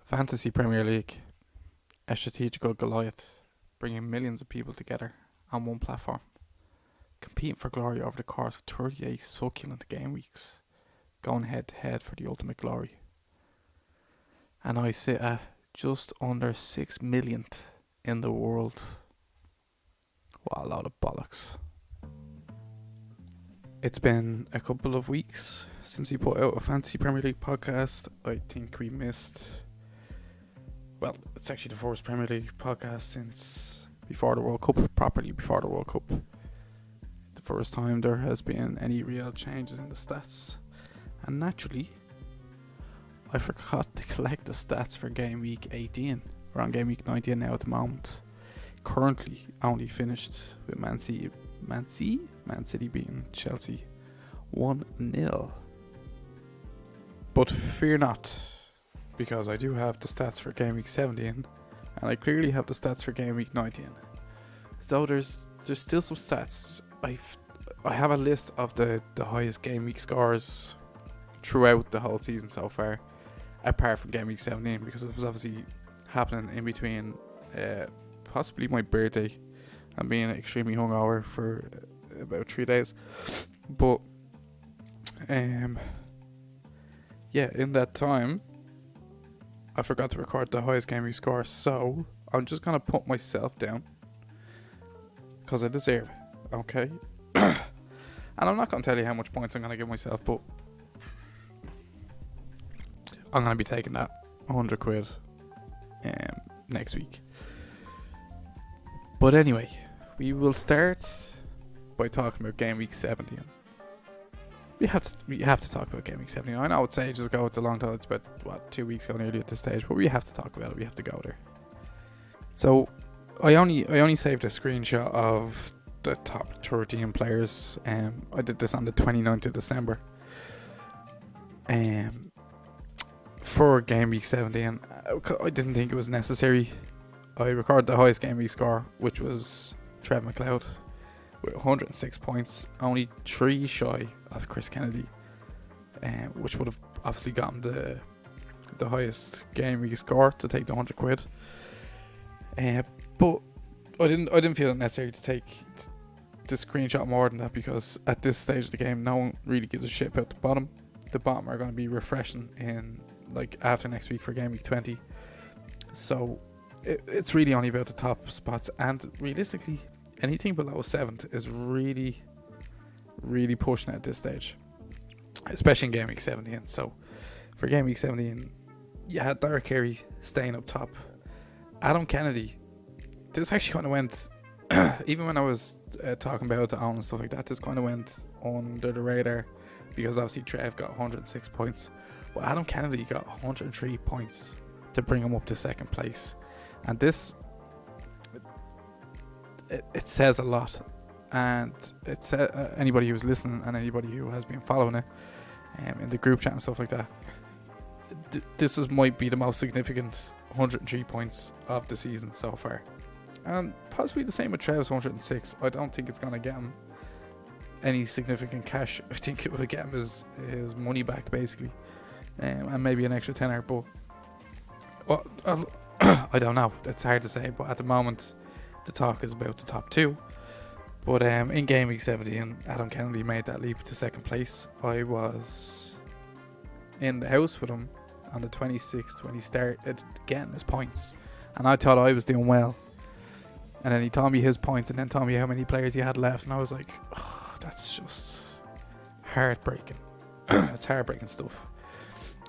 Fantasy Premier League, a strategical Goliath, bringing millions of people together on one platform, competing for glory over the course of 38 succulent game weeks, going head to head for the ultimate glory. And I sit at just under 6 millionth in the world. What a lot of bollocks. It's been a couple of weeks since he put out a Fantasy Premier League podcast. I think we missed... Well, it's actually the first Premier League podcast since before the World Cup, properly before the World Cup. The first time there has been any real changes in the stats. And naturally, I forgot to collect the stats for game week 18. We're on game week 19 now at the moment. Currently only finished with Man City beating Chelsea 1-0. But fear not, because I do have the stats for game week 17, and I clearly have the stats for game week 19. So there's still some stats. I have a list of the highest game week scores throughout the whole season so far, apart from game week 17, because it was obviously happening in between possibly my birthday and being extremely hungover for about 3 days. But yeah, in that time I forgot to record the highest game week score, so I'm just gonna put myself down because I deserve it, okay? And I'm not gonna tell you how much points I'm gonna give myself, but I'm gonna be taking that 100 quid next week. But anyway, we will start by talking about game week 17. We have to talk about game week 17. I know it's ages ago, it's a long time, it's about 2 weeks ago nearly at this stage, but we have to talk about it, we have to go there. So I only saved a screenshot of the top 13 players. I did this on the 29th of December. For game week 17, I didn't think it was necessary. I recorded the highest game week score, which was Trev McLeod with 106 points, only 3 shy of Chris Kennedy, which would have obviously gotten the highest game week score to take the 100 quid. But I didn't feel it necessary to take the screenshot more than that, because at this stage of the game, no one really gives a shit about the bottom. The bottom are going to be refreshing in after next week for game week 20. So it's really only about the top spots, and realistically, anything below 7th is really, really pushing it at this stage, especially in game week 17. So for game week 17, you had Derek Carey staying up top. Adam Kennedy, this actually kind of went, even when I was talking about it to Owen and stuff like that, this kind of went under the radar, because obviously Trev got 106 points, but Adam Kennedy got 103 points to bring him up to second place. And this, it says a lot, and it's anybody who's listening and anybody who has been following it in the group chat and stuff like that, this might be the most significant 103 points of the season so far, and possibly the same with Trev's 106. I don't think it's going to get him any significant cash. I think it will get him his money back basically, and maybe an extra tenner, but I don't know, it's hard to say. But at the moment the talk is about the top 2. But in game week 17, Adam Kennedy made that leap to second place. I was in the house with him on the 26th when he started getting his points, and I thought I was doing well, and then he told me his points and then told me how many players he had left, and I was like, oh, that's just heartbreaking. It's heartbreaking stuff.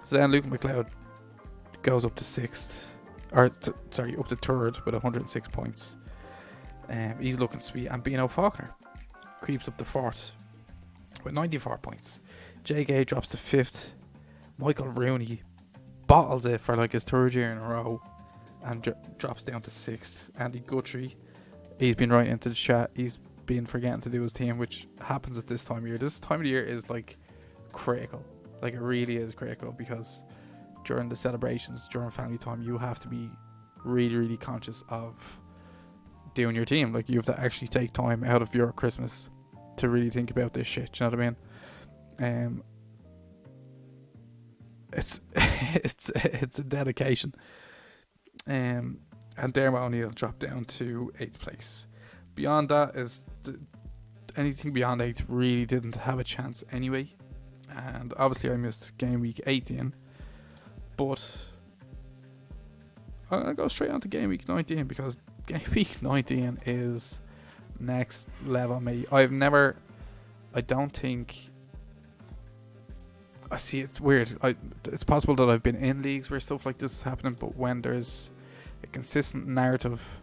So then Luke McLeod goes up to 6th, up to 3rd with 106 points. He's looking sweet. And Bino Faulkner creeps up to 4th with 94 points. Jay Gay drops to 5th. Michael Rooney bottles it for his 3rd year in a row and drops down to 6th. Andy Guthrie, he's been right into the chat. He's been forgetting to do his team, which happens at this time of year. This time of the year is critical. It really is critical, because during the celebrations, during family time, you have to be really, really conscious of doing your team. You have to actually take time out of your Christmas to really think about this shit. Do you know what I mean? it's it's a dedication. And Dermot O'Neill dropped down to 8th place. Beyond that is anything beyond 8th really didn't have a chance anyway. And obviously I missed game week 18, but I'm gonna go straight on to game week 19 because game week 19 is next level, mate. I don't think. I see, it's weird. It's possible that I've been in leagues where stuff like this is happening, but when there's a consistent narrative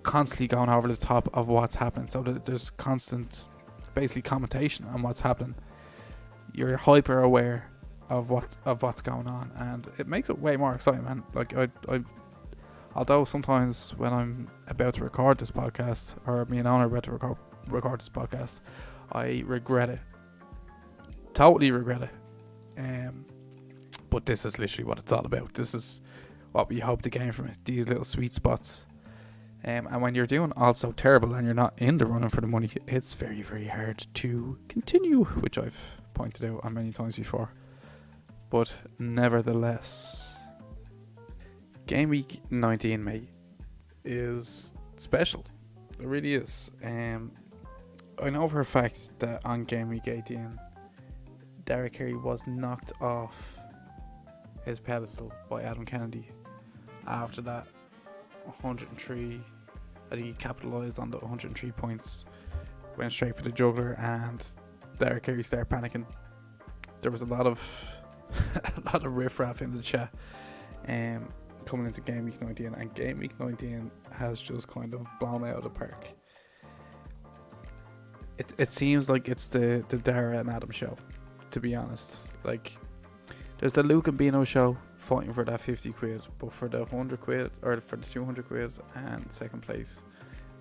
constantly going over the top of what's happening, so that there's constant, basically, commentation on what's happening, you're hyper aware of what's going on, and it makes it way more exciting, man. Like I although sometimes when I'm about to record this podcast, or me and Honor are about to record this podcast, I regret it. Totally regret it. But this is literally what it's all about. This is what we hope to gain from it. These little sweet spots. And when you're doing all so terrible and you're not in the running for the money, it's very, very hard to continue, which I've pointed out on many times before. But nevertheless, game week 19, mate, is special. It really is. I know for a fact that on game week 18, Derek Carey was knocked off his pedestal by Adam Kennedy. After that 103, I think he capitalised on the 103 points, went straight for the juggler, and Derek Carey started panicking. There was a lot of riffraff in the chat coming into game week 19, and game week 19 has just kind of blown out of the park. It seems like it's the Dara and Adam show, to be honest. Like, there's the Luke and Bino show fighting for that 50 quid, but for the 100 quid or for the 200 quid and second place,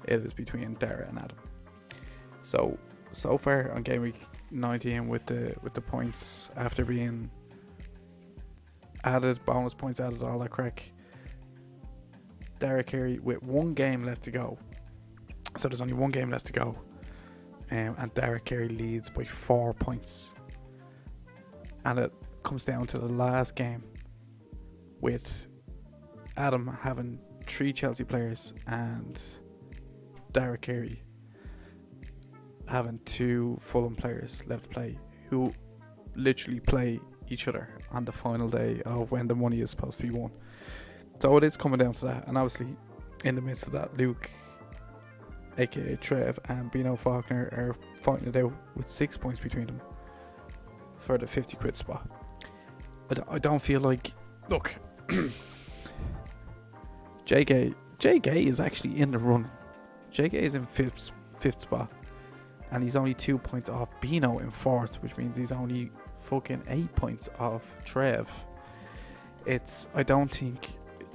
it is between Dara and Adam. So far on game week 19 with the points after being added, bonus points added, all that crack, Dara Carey with one game left to go. So there's only one game left to go, and Dara Carey leads by 4 points. And it comes down to the last game with Adam having 3 Chelsea players and Dara Carey having 2 Fulham players left to play, who literally play each other on the final day of when the money is supposed to be won. So it is coming down to that, and obviously in the midst of that, Luke, aka Trev, and Bino Faulkner are fighting it out with 6 points between them for the 50 quid spot. I don't feel like, look, Jay Gay is actually in the run. Jay Gay is in fifth spot, and he's only 2 points off Bino in 4th, which means he's only fucking 8 points off Trev. I don't think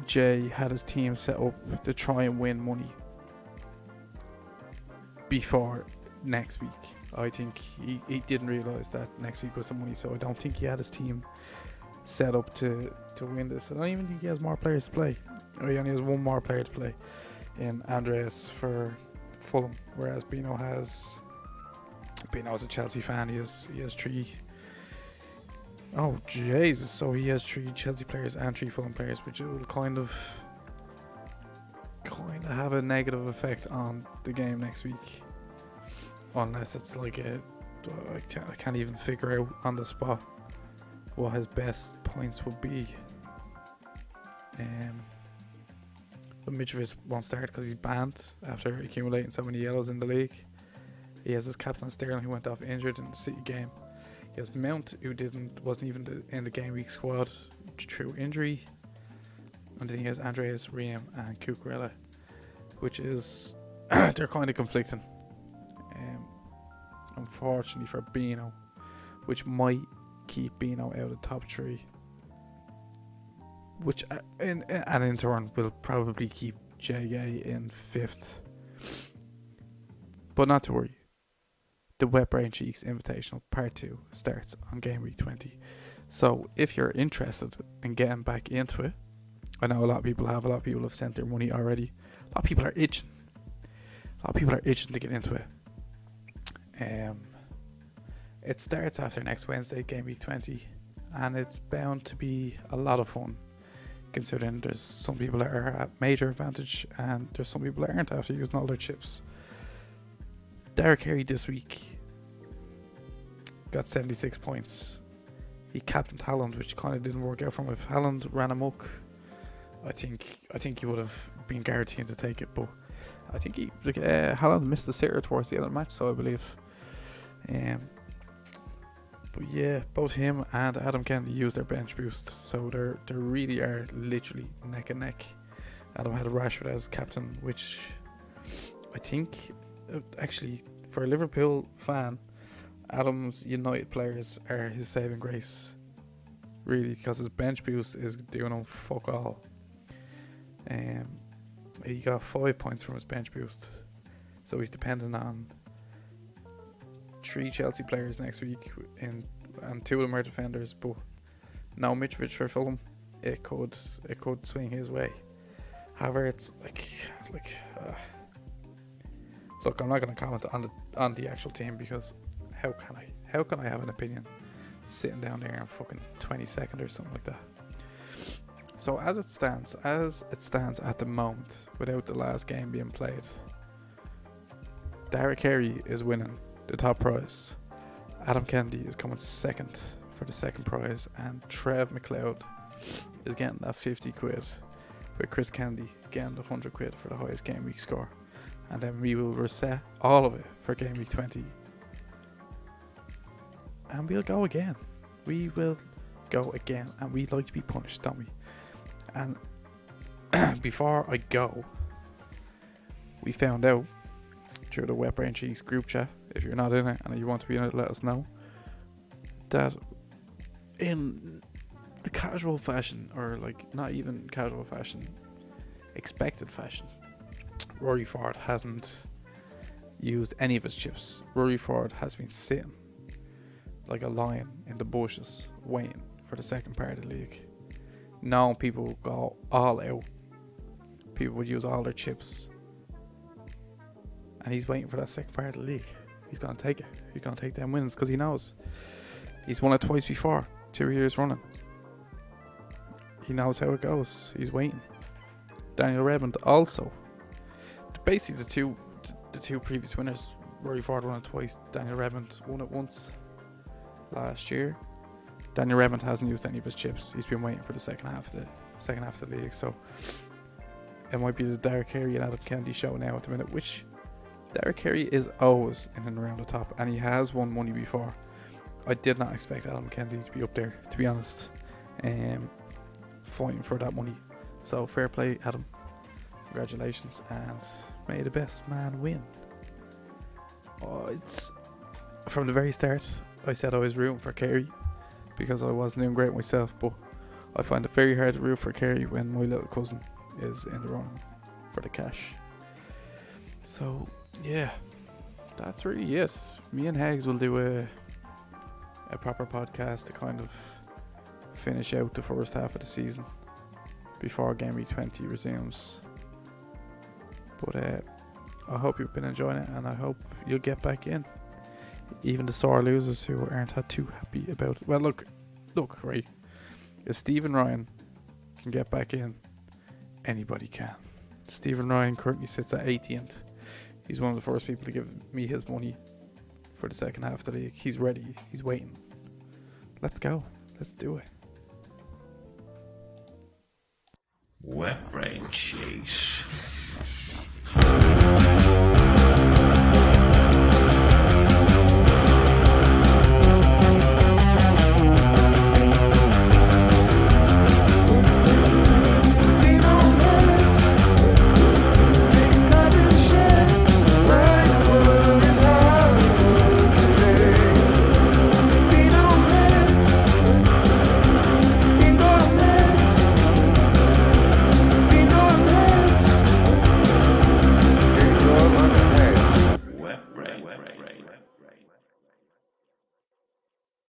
Jay had his team set up to try and win money before next week. I think he didn't realise that next week was the money, so I don't think he had his team set up to win this. I don't even think he has more players to play. He only has one more player to play in Andreas for Fulham, whereas Bino's a Chelsea fan. He has 3. Oh Jesus! So he has 3 Chelsea players and 3 Fulham players, which will kind of have a negative effect on the game next week, unless it's like I can't even figure out on the spot what his best points would be. But Mitrovic won't start because he's banned after accumulating so many yellows in the league. He has his captain Sterling, who went off injured in the City game. He has Mount, who wasn't even in the game week squad through injury. And then he has Andreas, Riem, and Cucurella, which is they're kind of conflicting. Unfortunately for Bino, which might keep Bino out of the top 3, which in turn will probably keep JG in 5th. But not to worry. The Wet Brain Cheeks Invitational Part 2 starts on game week 20. So if you're interested in getting back into it, I know a lot of people have sent their money already. A lot of people are itching. To get into it. It starts after next Wednesday, game week 20, and it's bound to be a lot of fun, considering there's some people that are at major advantage and there's some people that aren't after using all their chips. Derek Carey this week got 76 points. He captained Haaland, which kind of didn't work out for him. If Haaland ran amok, I think he would have been guaranteed to take it, but I think Haaland missed the sitter towards the end of the match, so I believe. But yeah, both him and Adam Kennedy used their bench boost, so they really are literally neck and neck. Adam had Rashford as captain, which I think, actually, for a Liverpool fan, Adam's United players are his saving grace, really, because his bench boost is doing him fuck all. He got 5 points from his bench boost, so he's dependent on 3 Chelsea players next week, and 2 of them are defenders, but no Mitrovic for Fulham. It could swing his way. However, it's look, I'm not going to comment on the actual team, because how can I have an opinion sitting down there in fucking 22nd or something like that? So as it stands at the moment, without the last game being played, Derek Carey is winning the top prize. Adam Kennedy is coming second for the second prize, and Trev McLeod is getting that 50 quid, with Chris Kennedy getting the 100 quid for the highest game week score. And then we will reset all of it for game week 20. And we'll go again. We will go again. And we like to be punished, don't we? And before I go, we found out through the Wet Brain Cheeks group chat, if you're not in it and you want to be in it, let us know, that in the casual fashion, or like not even casual fashion, expected fashion, Rory Ford hasn't used any of his chips. Rory Ford has been sitting like a lion in the bushes waiting for the second part of the league. Now people will go all out. People would use all their chips, and he's waiting for that second part of the league. He's going to take it. He's going to take them wins, because he knows he's won it twice before, 2 years running. He knows how it goes. He's waiting. Daniel Redmond also. Basically the two previous winners, Rory Ford won it twice, Daniel Redmond won it once last year. Daniel Redmond hasn't used any of his chips. He's been waiting for the second half of the league, so it might be the Derek Carey and Adam Kennedy show now at the minute, which Derek Carey is always in and around the top, and he has won money before. I did not expect Adam Kennedy to be up there, to be honest, fighting for that money. So fair play, Adam. Congratulations, and may the best man win. It's from the very start, I said I was rooting for Carey because I wasn't doing great myself, but I find it very hard to root for Carey when my little cousin is in the run for the cash. So yeah, that's really it. Me and Hags will do a proper podcast to kind of finish out the first half of the season before game week 20 resumes. But I hope you've been enjoying it, and I hope you'll get back in. Even the sore losers who aren't too happy about it. Well, look, right. If Stephen Ryan can get back in, anybody can. Stephen Ryan currently sits at 18th. He's one of the first people to give me his money for the second half of the league. He's ready. He's waiting. Let's go. Let's do it. Wet Brain Cheeks.